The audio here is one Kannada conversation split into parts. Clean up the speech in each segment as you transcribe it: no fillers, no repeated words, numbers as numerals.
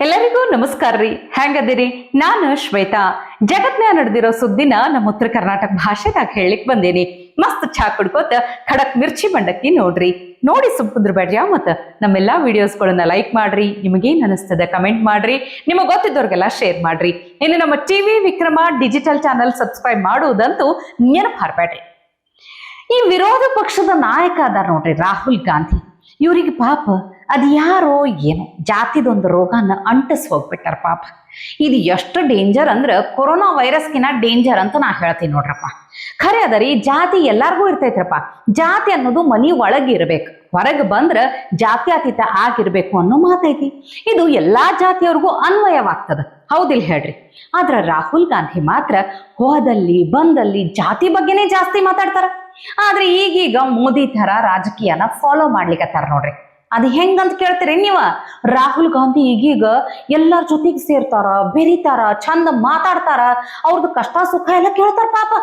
ಎಲ್ಲರಿಗೂ ನಮಸ್ಕಾರ ರೀ. ಹೆಂಗದಿರಿ? ನಾನು ಶ್ವೇತಾ. ಜಗತ್ನ್ಯಾಗ ನಡೆದಿರೋ ಸುದ್ದಿನ ನಮ್ಮ ಉತ್ತರ ಕರ್ನಾಟಕ ಭಾಷೆದಾಗ ಹೇಳಿಕ್ ಬಂದೇನಿ. ಮಸ್ತ್ ಚಾ ಕುಡ್ಕೋತ ಖಡಕ್ ಮಿರ್ಚಿ ಮಂಡಕ್ಕಿ ನೋಡಿ ಸುಮ್ಕುಂದ್ರ ಬೇಡ್ರಿ. ಮತ್ತ ನಮ್ಮೆಲ್ಲಾ ವಿಡಿಯೋಸ್ಗಳನ್ನ ಲೈಕ್ ಮಾಡ್ರಿ. ನಿಮಗೇನ್ ಅನಿಸ್ತದ ಕಮೆಂಟ್ ಮಾಡ್ರಿ. ನಿಮಗ್ ಗೊತ್ತಿದ್ದವ್ರಿಗೆಲ್ಲ ಶೇರ್ ಮಾಡ್ರಿ. ಇನ್ನು ನಮ್ಮ TV Vikrama digital channel subscribe ಮಾಡುವುದಂತೂ ನೆನಪು ಹಾರ್ಬೇಡ್ರಿ. ಈ ವಿರೋಧ ಪಕ್ಷದ ನಾಯಕ ಅದಾರ ನೋಡ್ರಿ, ರಾಹುಲ್ ಗಾಂಧಿ. ಇವ್ರಿಗೆ ಪಾಪ ಅದು ಯಾರೋ ಏನೋ ಜಾತಿದೊಂದು ರೋಗನ ಅಂಟಿಸ್ ಹೋಗ್ಬಿಟ್ಟಾರ ಪಾಪ. ಇದು ಎಷ್ಟು ಡೇಂಜರ್ ಅಂದ್ರೆ ಕೊರೋನಾ ವೈರಸ್ಗಿನ ಡೇಂಜರ್ ಅಂತ ನಾ ಹೇಳ್ತೀನಿ ನೋಡ್ರಪ್ಪ. ಖರೆ ಅದರಿ, ಜಾತಿ ಎಲ್ಲಾರ್ಗೂ ಇರ್ತೈತ್ರಪ್ಪ. ಜಾತಿ ಅನ್ನೋದು ಮನಿ ಒಳಗೆ ಇರ್ಬೇಕು, ಹೊರಗೆ ಬಂದ್ರ ಜಾತ್ಯತೀತ ಆಗಿರ್ಬೇಕು ಅನ್ನೋ ಮಾತೈತಿ. ಇದು ಎಲ್ಲಾ ಜಾತಿಯವ್ರಿಗೂ ಅನ್ವಯವಾಗ್ತದ, ಹೌದಿಲ್ಲ ಹೇಳ್ರಿ. ಆದ್ರ ರಾಹುಲ್ ಗಾಂಧಿ ಮಾತ್ರ ಹೋದಲ್ಲಿ ಬಂದಲ್ಲಿ ಜಾತಿ ಬಗ್ಗೆನೇ ಜಾಸ್ತಿ ಮಾತಾಡ್ತಾರ. ಆದ್ರೆ ಈಗೀಗ ಮೋದಿ ತರ ರಾಜಕೀಯನ ಫಾಲೋ ಮಾಡ್ಲಿಕ್ಕತ್ತಾರ ನೋಡ್ರಿ. ಅದು ಹೆಂಗಂತ ಕೇಳ್ತೀರಿ ನೀವ? ರಾಹುಲ್ ಗಾಂಧಿ ಈಗೀಗ ಎಲ್ಲರ ಜೊತೆಗೆ ಸೇರ್ತಾರ, ಬೆರಿತಾರ, ಚಂದ ಮಾತಾಡ್ತಾರ, ಅವ್ರದ್ದು ಕಷ್ಟ ಸುಖ ಎಲ್ಲ ಕೇಳ್ತಾರ ಪಾಪ.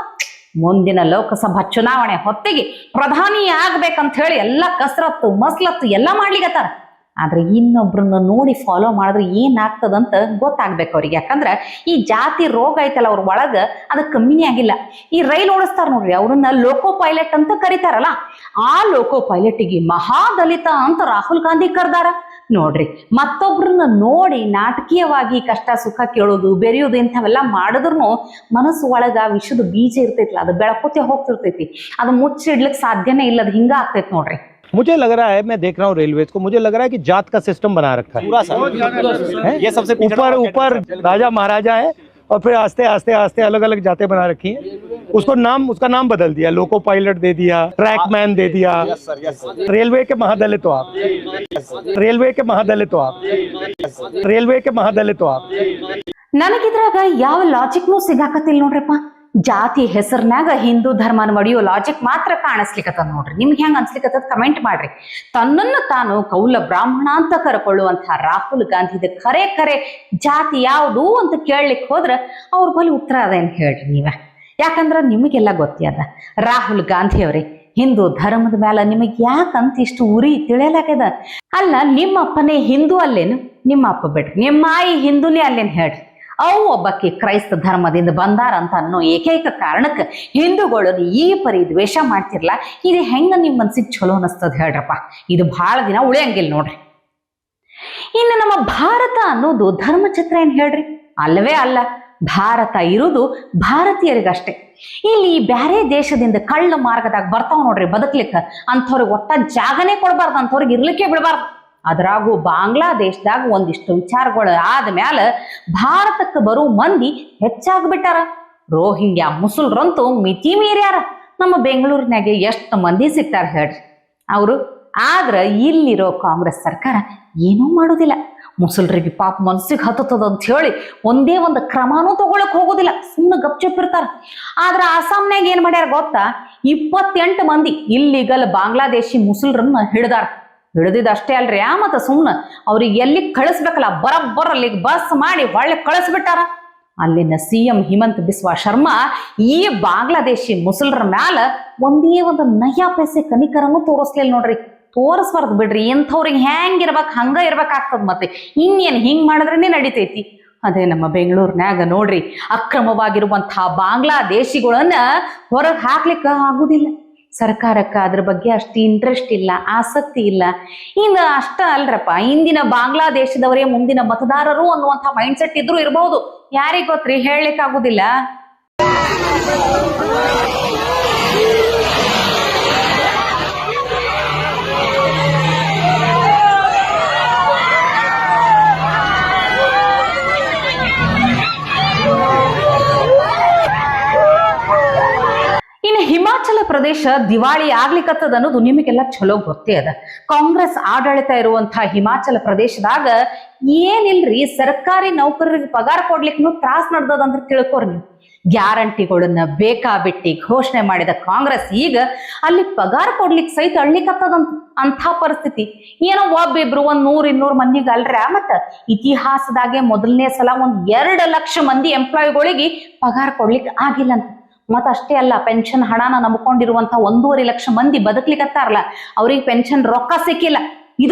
ಮುಂದಿನ ಲೋಕಸಭಾ ಚುನಾವಣೆ ಹೊತ್ತಿಗೆ ಪ್ರಧಾನಿ ಆಗ್ಬೇಕಂತ ಹೇಳಿ ಎಲ್ಲ ಕಸರತ್ತು ಮಸ್ಲತ್ತು ಎಲ್ಲ ಮಾಡ್ಲಿಕ್ಕತ್ತಾರ. ಆದ್ರೆ ಇನ್ನೊಬ್ರನ್ನ ನೋಡಿ ಫಾಲೋ ಮಾಡಿದ್ರೆ ಏನಾಗ್ತದಂತ ಗೊತ್ತಾಗ್ಬೇಕು ಅವ್ರಿಗೆ. ಯಾಕಂದ್ರ ಈ ಜಾತಿ ರೋಗ ಐತಲ್ಲ ಅವ್ರ ಒಳಗ, ಅದು ಕಮ್ಮಿನೇ ಆಗಿಲ್ಲ. ಈ ರೈಲ್ ಓಡಿಸ್ತಾರ ನೋಡ್ರಿ, ಅವ್ರನ್ನ ಲೋಕೋ ಪೈಲಟ್ ಅಂತ ಕರೀತಾರಲ್ಲ, ಆ ಲೋಕೋ ಪೈಲಟಿಗೆ ಮಹಾದಲಿತ ಅಂತ ರಾಹುಲ್ ಗಾಂಧಿ ಕರ್ದಾರ ನೋಡ್ರಿ. ಮತ್ತೊಬ್ರನ್ನ ನೋಡಿ ನಾಟಕೀಯವಾಗಿ ಕಷ್ಟ ಸುಖ ಕೇಳೋದು, ಬೆರೆಯೋದು ಇಂಥವೆಲ್ಲ ಮಾಡಿದ್ರು ಮನಸ್ಸು ಒಳಗ ವಿಷದ ಬೀಜ ಇರ್ತೈತಿಲ್ಲ, ಅದು ಬೆಳಕುತ್ತೆ ಹೋಗ್ತಿರ್ತೈತಿ. ಅದು ಮುಚ್ಚಿಡ್ಲಿಕ್ಕೆ ಸಾಧ್ಯನೇ ಇಲ್ಲ. ಅದು ಹಿಂಗ ಆಗ್ತೈತಿ ನೋಡ್ರಿ. मुझे लग रहा है, मैं देख रहा हूँ रेलवे को, मुझे लग रहा है कि जात का सिस्टम बना रखा है पूरा है? ये सबसे ऊपर राजा महाराजा है और फिर आस्ते आस्ते आस्ते अलग अलग जातें बना रखी हैं. उसका नाम बदल दिया, लोको पायलट दे दिया, ट्रैक मैन दे दिया. रेलवे के महादलित हो आप, रेलवे के महादलित हो आप, रेलवे के महादलित हो आप. ನನಗಿದ್ರಾಗ ಯಾವ ಲಾಜಿಕ್ನೂ ಸಿಗಾಕತ್ತಿಲ್ಲ ನೋಡ್ರಪ್ಪ. ಜಾತಿ ಹೆಸರ್ನಾಗ ಹಿಂದೂ ಧರ್ಮನ ಒಡೆಯೋ ಲಾಜಿಕ್ ಮಾತ್ರ ಕಾಣಿಸ್ಲಿಕ್ಕತ್ತದ ನೋಡ್ರಿ. ನಿಮ್ಗೆ ಹೆಂಗ್ ಅನ್ಸ್ಲಿಕ್ಕತ್ತದ ಕಮೆಂಟ್ ಮಾಡ್ರಿ. ತನ್ನನ್ನು ತಾನು ಕೌಲ ಬ್ರಾಹ್ಮಣ ಅಂತ ಕರ್ಕೊಳ್ಳುವಂತಹ ರಾಹುಲ್ ಗಾಂಧಿದ ಖರೆ ಜಾತಿ ಯಾವುದು ಅಂತ ಕೇಳಲಿಕ್ಕೆ ಹೋದ್ರ ಅವ್ರ ಬಳಿ ಉತ್ತರ ಅದೇನು ಹೇಳ್ರಿ ನೀವ. ಯಾಕಂದ್ರ ನಿಮಗೆಲ್ಲ ಗೊತ್ತಿಯದ, ರಾಹುಲ್ ಗಾಂಧಿ ಅವ್ರಿ ಹಿಂದೂ ಧರ್ಮದ ಮೇಲೆ ನಿಮಗೆ ಯಾಕಂತ ಇಷ್ಟು ಉರಿ ತಿಳಿಯಲಾಗ್ಯದ? ಅಲ್ಲ, ನಿಮ್ಮ ಅಪ್ಪನೇ ಹಿಂದೂ ಅಲ್ಲೇನು? ನಿಮ್ಮ ಅಪ್ಪ ಬಿಡ್ರಿ, ನಿಮ್ಮ ಆಯಿ ಹಿಂದೂನೇ ಅಲ್ಲೇನು ಹೇಳ್ರಿ? ಅವು ಒಬ್ಬಕ್ಕೆ ಕ್ರೈಸ್ತ ಧರ್ಮದಿಂದ ಬಂದಾರ ಅಂತ ಅನ್ನೋ ಏಕೈಕ ಕಾರಣಕ್ಕೆ ಹಿಂದೂಗಳನ್ನು ಈ ಪರಿ ದ್ವೇಷ ಮಾಡ್ತಿರ್ಲ. ಇದು ಹೆಂಗ ನಿಮ್ಮ ಮನ್ಸಿಗೆ ಚಲೋ ಅನಿಸ್ತದ ಹೇಳ್ರಪ್ಪ? ಇದು ಬಹಳ ದಿನ ಉಳಿಯಂಗಿಲ್ಲ ನೋಡ್ರಿ. ಇನ್ನು ನಮ್ಮ ಭಾರತ ಅನ್ನೋದು ಧರ್ಮಚಿತ್ರ ಏನ್ ಹೇಳ್ರಿ? ಅಲ್ಲವೇ ಅಲ್ಲ. ಭಾರತ ಇರುವುದು ಭಾರತೀಯರಿಗಷ್ಟೇ. ಇಲ್ಲಿ ಬ್ಯಾರೆ ದೇಶದಿಂದ ಕಳ್ಳ ಮಾರ್ಗದಾಗ ಬರ್ತಾವ್ ನೋಡ್ರಿ ಬದುಕ್ಲಿಕ್ಕೆ, ಅಂಥವ್ರಿಗೆ ಒಟ್ಟ ಜಾಗನೇ ಕೊಡ್ಬಾರ್ದು, ಅಂಥವ್ರಿಗೆ ಇರ್ಲಿಕ್ಕೆ ಬಿಡಬಾರ್ದು. ಅದ್ರಾಗೂ ಬಾಂಗ್ಲಾದೇಶದಾಗ ಒಂದಿಷ್ಟು ವಿಚಾರಗಳು ಆದ್ಮ್ಯಾಲ ಭಾರತಕ್ಕೆ ಬರೋ ಮಂದಿ ಹೆಚ್ಚಾಗ್ಬಿಟ್ಟಾರ. ರೋಹಿಂಗ್ಯಾ ಮುಸುಲ್ರಂತೂ ಮಿತಿ ಮೀರ್ಯಾರ. ನಮ್ಮ ಬೆಂಗಳೂರಿನಾಗೆ ಎಷ್ಟು ಮಂದಿ ಸಿಗ್ತಾರ ಹೇಳ್ರಿ ಅವರು. ಆದ್ರ ಇಲ್ಲಿರೋ ಕಾಂಗ್ರೆಸ್ ಸರ್ಕಾರ ಏನೂ ಮಾಡೋದಿಲ್ಲ. ಮುಸಲ್ರಿಗೆ ಪಾಪ ಮನ್ಸಿಗೆ ಹತ್ತದ ಅಂತ ಹೇಳಿ ಒಂದೇ ಒಂದು ಕ್ರಮನೂ ತಗೊಳಕ್ ಹೋಗೋದಿಲ್ಲ, ಸುಮ್ಮನೆ ಗಪ್ಚುಪ್ಪಿರ್ತಾರ. ಆದ್ರ ಆಸಾಮ್ನಾಗ ಏನ್ ಮಾಡ್ಯಾರ ಗೊತ್ತಾ? 28 ಮಂದಿ ಇಲ್ಲಿಗಲ್ ಬಾಂಗ್ಲಾದೇಶಿ ಮುಸಲ್ರನ್ನ ಹಿಡಿದಿದ್ದಷ್ಟೇ ಅಲ್ರಿ, ಮತ್ತ ಸುಮ್ನ ಅವ್ರಿಗೆ ಎಲ್ಲಿ ಕಳಿಸ್ಬೇಕಲ್ಲ ಬರಬ್ಬರ ಅಲ್ಲಿಗೆ ಬಸ್ ಮಾಡಿ ಒಳ್ಳೆ ಕಳಿಸ್ಬಿಟ್ಟಾರ. ಅಲ್ಲಿನ CM ಹಿಮಂತ್ ಬಿಸ್ವಾ ಶರ್ಮಾ ಈ ಬಾಂಗ್ಲಾದೇಶಿ ಮುಸಲ್ರ ಮ್ಯಾಲ ಒಂದೇ ಒಂದು ನಯಾ ಪೈಸೆ ಕನಿಕರನ್ನು ತೋರಿಸ್ಲಿಲ್ಲ ನೋಡ್ರಿ. ತೋರಿಸ್ಬಾರ್ದು ಬಿಡ್ರಿ, ಎಂಥವ್ರಿಗೆ ಹೆಂಗಿರ್ಬೇಕು ಹಂಗ ಇರ್ಬೇಕಾಗ್ತದ. ಮತ್ತೆ ಇನ್ನೇನ್ ಹಿಂಗ್ ಮಾಡಿದ್ರೇನೆ ನಡಿತೈತಿ. ಅದೇ ನಮ್ಮ ಬೆಂಗಳೂರಿನಾಗ ನೋಡ್ರಿ, ಅಕ್ರಮವಾಗಿರುವಂತಹ ಬಾಂಗ್ಲಾದೇಶಿಗಳನ್ನ ಹೊರಗೆ ಹಾಕ್ಲಿಕ್ಕೆ ಆಗುದಿಲ್ಲ. ಸರ್ಕಾರಕ್ಕೆ ಅದ್ರ ಬಗ್ಗೆ ಅಷ್ಟು ಇಂಟ್ರೆಸ್ಟ್ ಇಲ್ಲ, ಆಸಕ್ತಿ ಇಲ್ಲ. ಇನ್ನು ಅಷ್ಟ ಅಲ್ರಪ್ಪ, ಇಂದಿನ ಬಾಂಗ್ಲಾದೇಶದವರೇ ಮುಂದಿನ ಮತದಾರರು ಅನ್ನುವಂಥ ಮೈಂಡ್ ಸೆಟ್ ಇದ್ರೂ ಇರಬಹುದು. ಯಾರಿಗ್ ಗೊತ್ತ್ರಿ, ಹೇಳಲಿಕ್ಕೆ ಆಗುದಿಲ್ಲ. ಇನ್ನು ಹಿಮಾಚಲ ಪ್ರದೇಶ ದಿವಾಳಿ ಆಗ್ಲಿಕ್ಕತ್ತದ ಅನ್ನೋದು ನಿಮಗೆಲ್ಲ ಚಲೋ ಗೊತ್ತೇ ಅದ. ಕಾಂಗ್ರೆಸ್ ಆಡಳಿತ ಇರುವಂತಹ ಹಿಮಾಚಲ ಪ್ರದೇಶದಾಗ ಏನಿಲ್ರಿ, ಸರ್ಕಾರಿ ನೌಕರರಿಗೆ ಪಗಾರ ಕೊಡ್ಲಿಕ್ಕೂ ತ್ರಾಸ್ ನಡ್ದದಂದ್ರೆ ತಿಳ್ಕೊರಿ ನೀವು. ಗ್ಯಾರಂಟಿಗಳನ್ನ ಬೇಕಾಬಿಟ್ಟಿ ಘೋಷಣೆ ಮಾಡಿದ ಕಾಂಗ್ರೆಸ್ ಈಗ ಅಲ್ಲಿ ಪಗಾರ ಕೊಡ್ಲಿಕ್ಕೆ ಸಹಿತ ಅಳ್ಲಿಕ್ಕತ್ತದಂತ. ಅಂಥ ಪರಿಸ್ಥಿತಿ. ಏನೋ ಒಬ್ಬಿಬ್ರು 100-200 ಮಂದಿಗೆ ಅಲ್ರ, ಮತ್ತ ಇತಿಹಾಸದಾಗೆ ಮೊದಲನೇ ಸಲ 2 ಲಕ್ಷ ಮಂದಿ ಎಂಪ್ಲಾಯಿಗಳಿಗೆ ಪಗಾರ ಕೊಡ್ಲಿಕ್ಕೆ ಆಗಿಲ್ಲ ಅಂತ. ಮತ್ತಷ್ಟೇ ಅಲ್ಲ, ಪೆನ್ಷನ್ ಹಣನ ನಂಬ್ಕೊಂಡಿರುವಂತ 1.5 ಲಕ್ಷ ಮಂದಿ ಬದುಕ್ಲಿಕ್ಕತ್ತಾರಲ್ಲ, ಅವ್ರಿಗೆ ಪೆನ್ಷನ್ ರೊಕ್ಕ ಸಿಕ್ಕಿಲ್ಲ.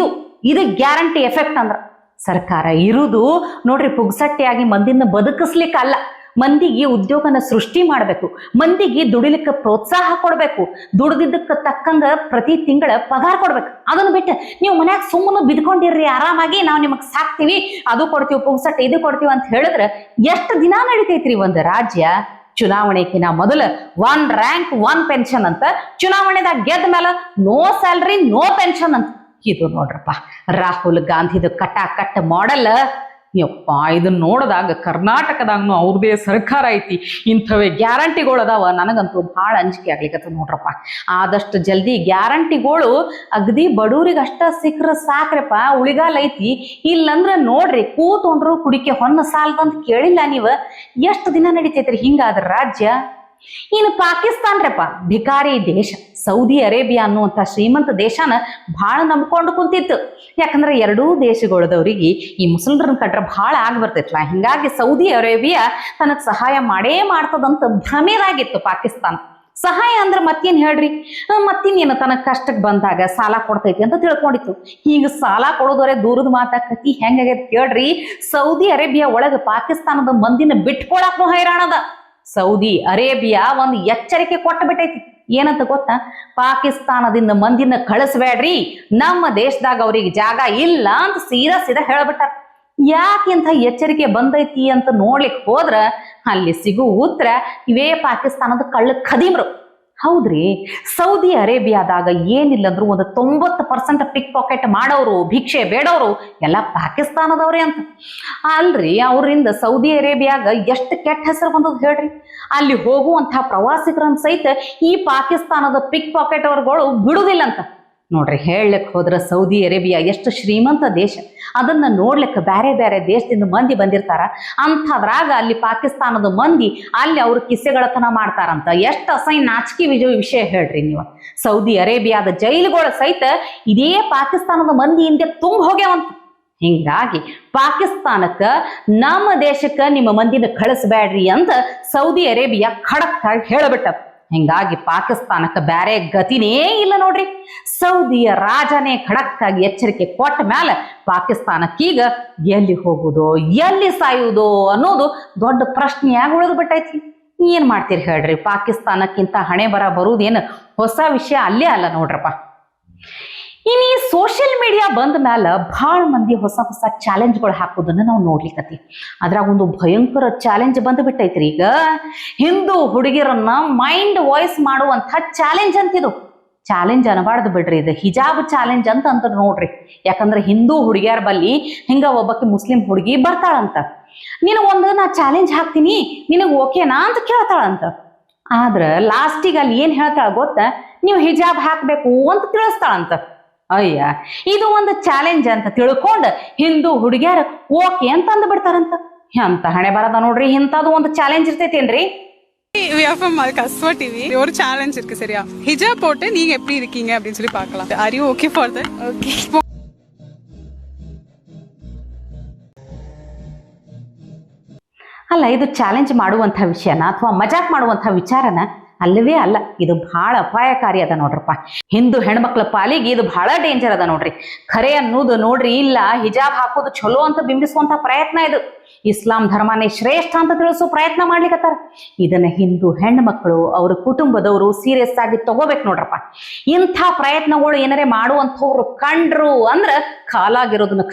ಇದು ಗ್ಯಾರಂಟಿ ಎಫೆಕ್ಟ್ ಅಂದ್ರ ಸರ್ಕಾರ ಇರುವುದು ನೋಡ್ರಿ ಪುಗ್ಸಟ್ಟೆಯಾಗಿ ಮಂದಿನ ಬದುಕಿಸ್ಲಿಕ್ಕಲ್ಲ, ಮಂದಿಗೆ ಉದ್ಯೋಗನ ಸೃಷ್ಟಿ ಮಾಡಬೇಕು, ಮಂದಿಗೆ ದುಡಿಲಿಕ್ಕೆ ಪ್ರೋತ್ಸಾಹ ಕೊಡಬೇಕು, ದುಡ್ದಿದ್ದಕ್ಕೆ ತಕ್ಕಂಗ ಪ್ರತಿ ತಿಂಗಳ ಪಗಾರ ಕೊಡ್ಬೇಕು. ಅದನ್ನು ಬಿಟ್ಟು ನೀವು ಮನ್ಯಾಗ ಸುಮ್ಮನೆ ಬಿದ್ಕೊಂಡಿರ್ರಿ ಆರಾಮಾಗಿ ನಾವು ನಿಮಗೆ ಸಾಕ್ತಿವಿ, ಅದು ಕೊಡ್ತೀವಿ ಪುಗ್ಸಟ್ಟೆ ಇದು ಕೊಡ್ತೀವಿ ಅಂತ ಹೇಳಿದ್ರೆ ಎಷ್ಟು ದಿನ ನಡಿತೈತ್ರಿ ಒಂದು ರಾಜ್ಯ? ಚುನಾವಣೆಕಿನ ಮೊದಲ 1 ರ್ಯಾಂಕ್ 1 ಪೆನ್ಷನ್ ಅಂತ, ಚುನಾವಣೆದಾಗ ಗೆದ್ದ ಮೇಲೆ ನೋ ಸ್ಯಾಲ್ರಿ ನೋ ಪೆನ್ಷನ್ ಅಂತ. ಇದು ನೋಡ್ರಪ್ಪ ರಾಹುಲ್ ಗಾಂಧಿದು ಕಟ್ಟ ಮಾಡೆಲ್. ಯಪ್ಪ ಇದನ್ನ ನೋಡಿದಾಗ ಕರ್ನಾಟಕದಾಗನು ಅವ್ರದೇ ಸರ್ಕಾರ ಐತಿ, ಇಂಥವೇ ಗ್ಯಾರಂಟಿಗಳು ಅದಾವ. ನನಗಂತೂ ಭಾಳ ಅಂಜಿಕೆ ಆಗ್ಲಿಕ್ಕತ್ತ ನೋಡ್ರಪ್ಪ. ಆದಷ್ಟು ಜಲ್ದಿ ಗ್ಯಾರಂಟಿಗಳು ಅಗದಿ ಬಡವ್ರಿಗೆ ಅಷ್ಟ ಸಿಕ್ಕ್ರ ಸಾಕ್ರಪ್ಪ, ಉಳಿಗಾಲ ಐತಿ. ಇಲ್ಲಂದ್ರ ನೋಡ್ರಿ ಕೂತ್ಕೊಂಡ್ರು ಕುಡಿಕೆ ಹೊನ್ನ ಸಾಲದಂತ ಕೇಳಿಲ್ಲ ನೀವು? ಎಷ್ಟು ದಿನ ನಡೀತೈತ್ರಿ ಹಿಂಗಾದ್ರ ರಾಜ್ಯ? ಇನ್ನು ಪಾಕಿಸ್ತಾನ್ರಪ್ಪ ಭಿಕಾರಿ ದೇಶ. ಸೌದಿ ಅರೇಬಿಯಾ ಅನ್ನುವಂಥ ಶ್ರೀಮಂತ ದೇಶನ ಭಾಳ ನಂಬ್ಕೊಂಡು ಕುಂತಿತ್ತು. ಯಾಕಂದ್ರೆ ಎರಡೂ ದೇಶಗಳದವ್ರಿಗೆ ಈ ಮುಸಲ್ಮರನ್ನ ಕಂಡ್ರೆ ಭಾಳ ಆಗ್ಬರ್ತೈತ್ಲ. ಹಿಂಗಾಗಿ ಸೌದಿ ಅರೇಬಿಯಾ ತನಗೆ ಸಹಾಯ ಮಾಡೇ ಮಾಡ್ತದಂತ ಭ್ರಮೆದಾಗಿತ್ತು ಪಾಕಿಸ್ತಾನ. ಸಹಾಯ ಅಂದ್ರೆ ಮತ್ತೇನ್ ಹೇಳ್ರಿ, ಮತ್ತಿನ್ನೇನು ತನಗೆ ಕಷ್ಟಕ್ಕೆ ಬಂದಾಗ ಸಾಲ ಕೊಡ್ತೈತಿ ಅಂತ ತಿಳ್ಕೊಂಡಿತ್ತು. ಈಗ ಸಾಲ ಕೊಡೋದವರೇ ದೂರದ ಮಾತಾಕತಿ ಹೆಂಗಾಗ್ಯದ ಕೇಳ್ರಿ. ಸೌದಿ ಅರೇಬಿಯಾ ಒಳಗೆ ಪಾಕಿಸ್ತಾನದ ಮಂದಿನ ಬಿಟ್ಕೊಳಕ್ಕೂ ಹೈರಾಣದ. ಸೌದಿ ಅರೇಬಿಯಾ ಒಂದು ಎಚ್ಚರಿಕೆ ಕೊಟ್ಟು ಬಿಟ್ಟೈತಿ. ಏನಂತ ಗೊತ್ತಾ? ಪಾಕಿಸ್ತಾನದಿಂದ ಮಂದಿನ ಕಳಿಸ್ಬೇಡ್ರಿ, ನಮ್ಮ ದೇಶದಾಗ ಅವ್ರಿಗೆ ಜಾಗ ಇಲ್ಲ ಅಂತ ಸೀದಾ ಹೇಳ್ಬಿಟ್ಟಾರ. ಯಾಕೆಂತ ಎಚ್ಚರಿಕೆ ಬಂದೈತಿ ಅಂತ ನೋಡ್ಲಿಕ್ಕೆ ಹೋದ್ರ ಅಲ್ಲಿ ಸಿಗು ಉತ್ತರ ಇವೇ ಪಾಕಿಸ್ತಾನದ ಕಳ್ಳ ಖದೀಮ್ರು. ಹೌದ್ರಿ, ಸೌದಿ ಅರೇಬಿಯಾದಾಗ ಏನಿಲ್ಲಂದ್ರು ಒಂದು 90% ಪಿಕ್ ಪಾಕೆಟ್ ಮಾಡೋರು, ಭಿಕ್ಷೆ ಬೇಡವರು ಎಲ್ಲ ಪಾಕಿಸ್ತಾನದವ್ರೆ ಅಂತ. ಅಲ್ರಿ, ಅವರಿಂದ ಸೌದಿ ಅರೇಬಿಯಾಗ ಎಷ್ಟು ಕೆಟ್ಟ ಹೆಸರು ಬಂದದ್ ಹೇಳ್ರಿ. ಅಲ್ಲಿ ಹೋಗುವಂತಹ ಪ್ರವಾಸಿಗರನ್ನ ಸಹಿತ ಈ ಪಾಕಿಸ್ತಾನದ ಪಿಕ್ ಪಾಕೆಟ್ ಅವರುಗಳು ಬಿಡುದಿಲ್ಲ ಅಂತ. ನೋಡ್ರಿ, ಹೇಳಲಿಕ್ಕೆ ಹೋದ್ರ ಸೌದಿ ಅರೇಬಿಯಾ ಎಷ್ಟು ಶ್ರೀಮಂತ ದೇಶ. ಅದನ್ನ ನೋಡ್ಲಿಕ್ಕೆ ಬೇರೆ ಬೇರೆ ದೇಶದಿಂದ ಮಂದಿ ಬಂದಿರ್ತಾರ. ಅಂಥದ್ರಾಗ ಅಲ್ಲಿ ಪಾಕಿಸ್ತಾನದ ಮಂದಿ ಅಲ್ಲಿ ಅವ್ರ ಕಿಸೆಗಳತನ ಮಾಡ್ತಾರಂತ. ಎಷ್ಟು ಅಸಹ್ಯ ನಾಚಿಕೆ ವಿಷಯ ಹೇಳ್ರಿ ನೀವು. ಸೌದಿ ಅರೇಬಿಯಾದ ಜೈಲುಗಳು ಸಹಿತ ಇದೇ ಪಾಕಿಸ್ತಾನದ ಮಂದಿ ಹಿಂದೆ ತುಂಬ ಹೋಗ್ಯಾವಂತ. ಹಿಂಗಾಗಿ ಪಾಕಿಸ್ತಾನಕ್ಕ ನಮ್ಮ ದೇಶಕ್ಕ ನಿಮ್ಮ ಮಂದಿನ ಕಳಿಸ್ಬೇಡ್ರಿ ಅಂತ ಸೌದಿ ಅರೇಬಿಯಾ ಖಡಕ್ ಆಗಿ ಹೇಳ್ಬಿಟ್ಟ. ಹಿಂಗಾಗಿ ಪಾಕಿಸ್ತಾನಕ್ಕೆ ಬೇರೆ ಗತಿನೇ ಇಲ್ಲ ನೋಡ್ರಿ. ಸೌದಿಯ ರಾಜನೇ ಖಡಕ್ಕಾಗಿ ಎಚ್ಚರಿಕೆ ಕೊಟ್ಟ ಮೇಲೆ ಪಾಕಿಸ್ತಾನಕ್ಕೀಗ ಎಲ್ಲಿ ಹೋಗುದೋ ಎಲ್ಲಿ ಸಾಯುವುದೋ ಅನ್ನೋದು ದೊಡ್ಡ ಪ್ರಶ್ನೆಯಾಗಿ ಉಳಿದು ಬಿಟ್ಟೈತಿ. ಏನ್ ಮಾಡ್ತೀರಿ ಹೇಳ್ರಿ, ಪಾಕಿಸ್ತಾನಕ್ಕಿಂತ ಹಣೆ ಬರುವುದೇನು ಹೊಸ ವಿಷಯ ಅಲ್ಲೇ ಅಲ್ಲ ನೋಡ್ರಪ್ಪ. ಇನ್ನು ಈ ಸೋಷಿಯಲ್ ಮೀಡಿಯಾ ಬಂದ ಮೇಲೆ ಭಾಳ ಮಂದಿ ಹೊಸ ಚಾಲೆಂಜ್ಗಳು ಹಾಕೋದನ್ನ ನಾವು ನೋಡ್ಲಿಕ್ಕತ್ತೀವಿ. ಅದ್ರಾಗ ಒಂದು ಭಯಂಕರ ಚಾಲೆಂಜ್ ಬಂದ್ಬಿಟ್ಟೈತ್ರಿ ಈಗ. ಹಿಂದೂ ಹುಡುಗಿಯರನ್ನ ಮೈಂಡ್ ವಾಯ್ಸ್ ಮಾಡುವಂಥ ಚಾಲೆಂಜ್ ಅಂತಿದು. ಚಾಲೆಂಜ್ ಅನಬಾರ್ದು ಬಿಡ್ರಿ, ಇದು ಹಿಜಾಬ್ ಚಾಲೆಂಜ್ ಅಂತ ನೋಡ್ರಿ. ಯಾಕಂದ್ರೆ ಹಿಂದೂ ಹುಡುಗಿಯರ ಬಲ್ಲಿ ಹಿಂಗ ಒಬ್ಬಕ್ಕೆ ಮುಸ್ಲಿಂ ಹುಡುಗಿ ಬರ್ತಾಳಂತ. ನಿನಗೊಂದು ನಾ ಚಾಲೆಂಜ್ ಹಾಕ್ತೀನಿ, ನಿನಗೆ ಓಕೆನಾ ಅಂತ ಕೇಳ್ತಾಳಂತ. ಆದ್ರ ಲಾಸ್ಟಿಗೆ ಅಲ್ಲಿ ಏನ್ ಹೇಳ್ತಾಳ ಗೊತ್ತಾ? ನೀವು ಹಿಜಾಬ್ ಹಾಕ್ಬೇಕು ಅಂತ ತಿಳಿಸ್ತಾಳಂತ. ಅಯ್ಯ, ಇದು ಒಂದು ಚಾಲೆಂಜ್ ಅಂತ ತಿಳ್ಕೊಂಡು ಹಿಂದೂ ಹುಡುಗಿಯರು ಓಕೆ ಅಂತ ಅಂದ್ಬಿಡ್ತಾರಂತ. ಅಂತ ಹಣೆ ಬರದ ನೋಡ್ರಿ, ಇಂಥದ್ದು ಒಂದು ಚಾಲೆಂಜ್ ಇರ್ತೈತೇನ್ರಿ? கஸ்வா டிவி ஒரு சேலஞ்ச் இருக்கு சரியா? ஹிஜாப் போட்டு நீங்க எப்படி இருக்கீங்க அப்படின்னு சொல்லி பார்க்கலாம். Are you okay for that? Okay. ಅಲ್ಲ, ಇದು ಚಾಲೆಂಜ್ ಮಾಡುವಂಥ ವಿಷಯನ ಅಥವಾ ಮಜಾಕ್ ಮಾಡುವಂಥ ವಿಚಾರನ ಅಲ್ಲವೇ ಅಲ್ಲ. ಇದು ಬಹಳ ಅಪಾಯಕಾರಿ ಅದ ನೋಡ್ರಪ್ಪ. ಹಿಂದೂ ಹೆಣ್ಮಕ್ಳ ಪಾಲಿಗೆ ಇದು ಬಹಳ ಡೇಂಜರ್ ಅದ ನೋಡ್ರಿ. ಖರೆ ಅನ್ನೋದು ನೋಡ್ರಿ, ಇಲ್ಲ ಹಿಜಾಬ್ ಹಾಕೋದು ಚಲೋ ಅಂತ ಬಿಂಬಿಸುವಂತ ಪ್ರಯತ್ನ ಇದು. ಇಸ್ಲಾಂ ಧರ್ಮನೇ ಶ್ರೇಷ್ಠ ಅಂತ ತಿಳಿಸೋ ಪ್ರಯತ್ನ ಮಾಡ್ಲಿಕ್ಕತ್ತಾರ. ಇದನ್ನ ಹಿಂದೂ ಹೆಣ್ಮಕ್ಳು ಅವ್ರ ಕುಟುಂಬದವರು ಸೀರಿಯಸ್ ಆಗಿ ತಗೋಬೇಕು ನೋಡ್ರಪ್ಪ. ಇಂಥ ಪ್ರಯತ್ನಗಳು ಏನಾರೇ ಮಾಡುವಂಥವ್ರು ಕಂಡ್ರು ಅಂದ್ರ ಕಾಲಾಗಿರೋದನ್ನ